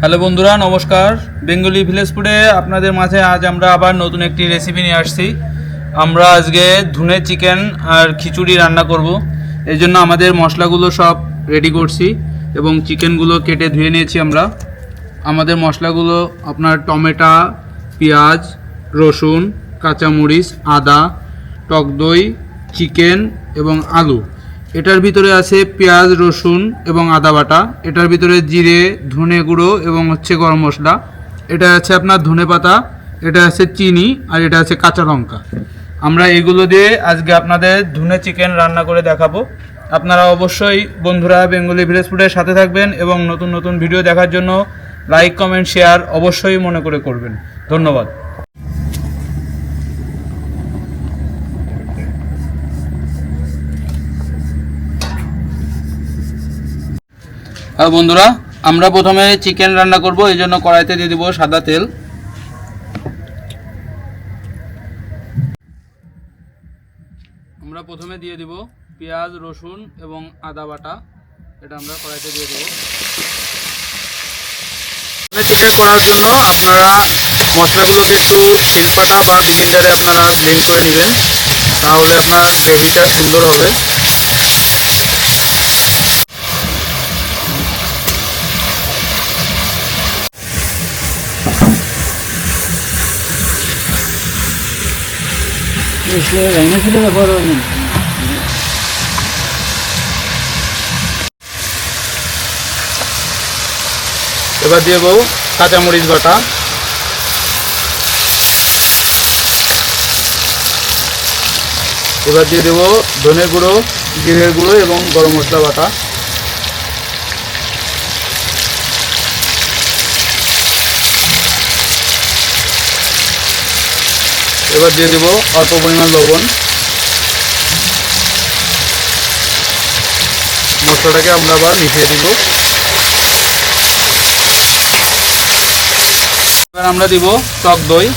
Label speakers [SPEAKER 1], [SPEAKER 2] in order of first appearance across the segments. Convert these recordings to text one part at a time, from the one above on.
[SPEAKER 1] Hello বন্ধুরা, নমস্কার। Bengali village ফুডে আপনাদের মাঝে আজ আমরা আবার নতুন একটি রেসিপি নিয়ে আসছি। আমরা আজকে ধুনে চিকেন আর খিচুড়ি রান্না করব। এই জন্য আমাদের মশলাগুলো সব রেডি করছি এবং চিকেনগুলো কেটে ধুয়ে নিয়েছি আমরা। আমাদের মশলাগুলো আপনার টমেটো, পেঁয়াজ, রসুন, কাঁচামরিচ, আদা, টক দই, চিকেন এবং আলু। এটার ভিতরে আছে পেঁয়াজ, রসুন এবং আদা বাটা। এটার ভিতরে জিরে, ধনে গুঁড়ো এবং গরম মশলা। এটা আছে আপনার ধনে পাতা, এটা আছে চিনি আর এটা আছে কাঁচা লঙ্কা। আমরা এগুলো দিয়ে আজকে আপনাদের ধুনে চিকেন রান্না করে দেখাবো। আপনারা অবশ্যই বন্ধুরা বেঙ্গলি ভিলেজ ফুডের সাথে থাকবেন এবং নতুন নতুন ভিডিও দেখার জন্য লাইক, কমেন্ট, শেয়ার অবশ্যই মনে করে করবেন। ধন্যবাদ। আর বন্ধুরা, আমরা প্রথমে চিকেন রান্না করব। এই জন্য কড়াইতে দিয়ে দিব সাদা তেল। আমরা প্রথমে দিয়ে দিব পেঁয়াজ, রসুন এবং আদা বাটা। এটা আমরা কড়াইতে দিয়ে দেব। চিকেন করার জন্য আপনারা মশলাগুলোকে একটু শিলপাটা বা ব্লেন্ডারে আপনারা ব্লেন্ড করে নেবেন, তাহলে আপনার গ্রেভিটা সুন্দর হবে। এবার দিয়ে দেবো কাঁচামরিচ বাটা, এবার দিয়ে দেবো ধনে গুঁড়ো, জিরের গুঁড়ো এবং গরম মশলা বাটা। এবার দিয়ে দেবো অল্প পরিমাণ লবণ। মশলাটাকে আমরা আবার মিশিয়ে দিব। এবার আমরা দিব টক দই।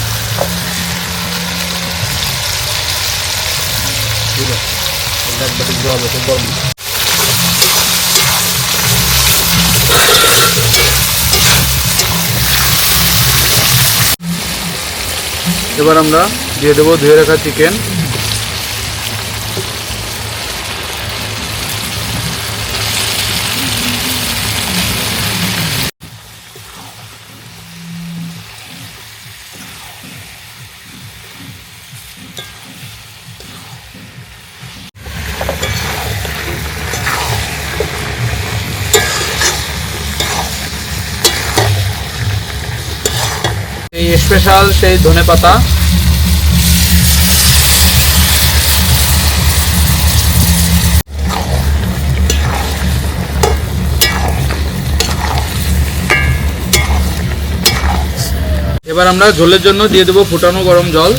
[SPEAKER 1] এবার আমরা দিয়ে দেবো ধুয়ে রাখা চিকেন। এই স্পেশাল সেই ধনে পাতা। এবার আমরা ঝোলের জন্য দিয়ে দেবো ফুটানো গরম জল।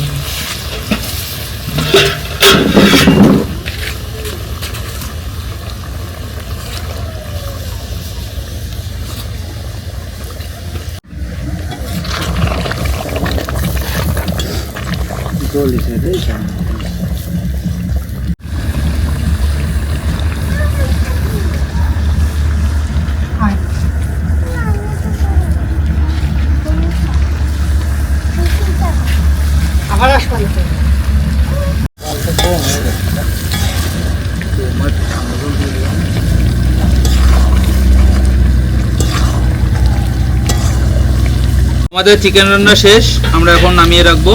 [SPEAKER 1] আমাদের চিকেন রান্না শেষ, আমরা এখন নামিয়ে রাখবো।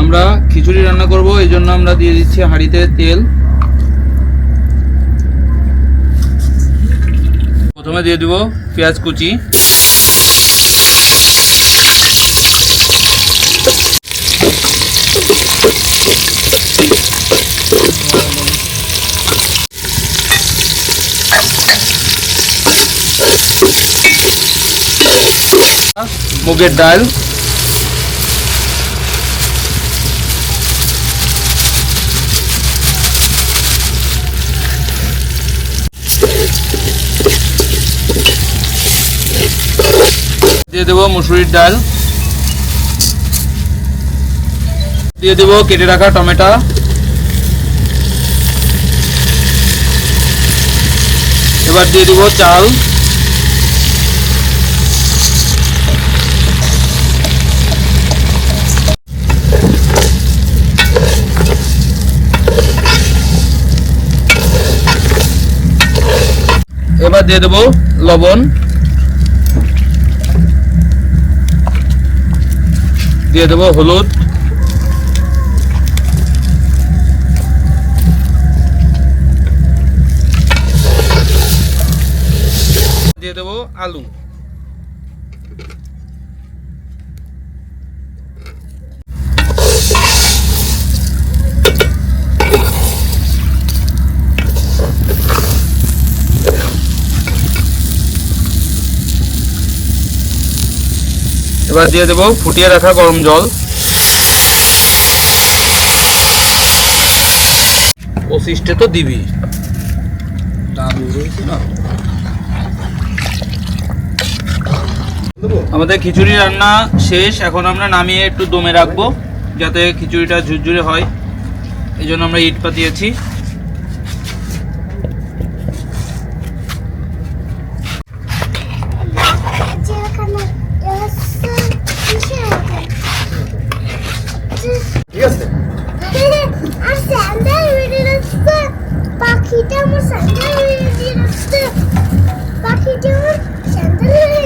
[SPEAKER 1] আমরা খিচুড়ি রান্না করব, এই জন্য আমরা দিয়ে দিচ্ছি হাঁড়িতে তেল। প্রথমে দিয়ে দিব পেঁয়াজ কুচি, মুগের ডাল, দিয়ে দেবো মুসুরির ডাল, দিয়ে দেবো কেটে রাখা টমেটো, এবার দিয়ে দিব চাল, এবার দিয়ে দেবো লবণ, দিয়ে দেবো হলুদ, দিয়ে দেবো আলু, এবার দিয়ে দেবো ফুটিয়ে রাখা গরম জল। পঁচিশটা তো দিবি, আমাদের খিচুড়ি রান্না শেষ। এখন আমরা নামিয়ে একটু দমে রাখবো যাতে খিচুড়িটা ঝুরঝুরে হয়, এই জন্য আমরা ইট পাতিয়েছি।
[SPEAKER 2] ঠিক আছে।
[SPEAKER 3] আর স্যান্ডেল উড়ে যাচ্ছে, পাখিটা আমার স্যান্ডেল উড়ে যাচ্ছে, পাখিটা আমার স্যান্ডেল উড়ে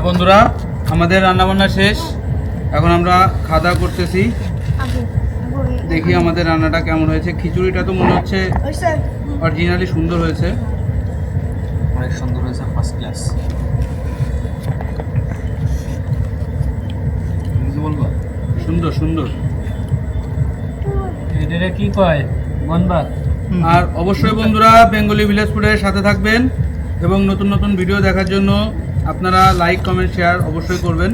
[SPEAKER 1] বন্ধুরা, আমাদের রান্না বান্না শেষ, এখন আমরা খাওয়া দাওয়া করতেছি। দেখি আমাদের রান্নাটা কেমন হয়েছে। খিচুড়িটা তো মনে হচ্ছে অরিজিনালি সুন্দর হয়েছে,
[SPEAKER 2] অনেক সুন্দর হয়েছে, ফার্স্ট ক্লাস। বলবো
[SPEAKER 1] সুন্দর সুন্দর।
[SPEAKER 2] এটা কি কয় মনবাদ।
[SPEAKER 1] আর অবশ্যই বন্ধুরা বেঙ্গলি ভিলেজ ফুডের সাথে থাকবেন এবং নতুন নতুন ভিডিও দেখার জন্য আপনারা লাইক, কমেন্ট, শেয়ার অবশ্যই করবেন।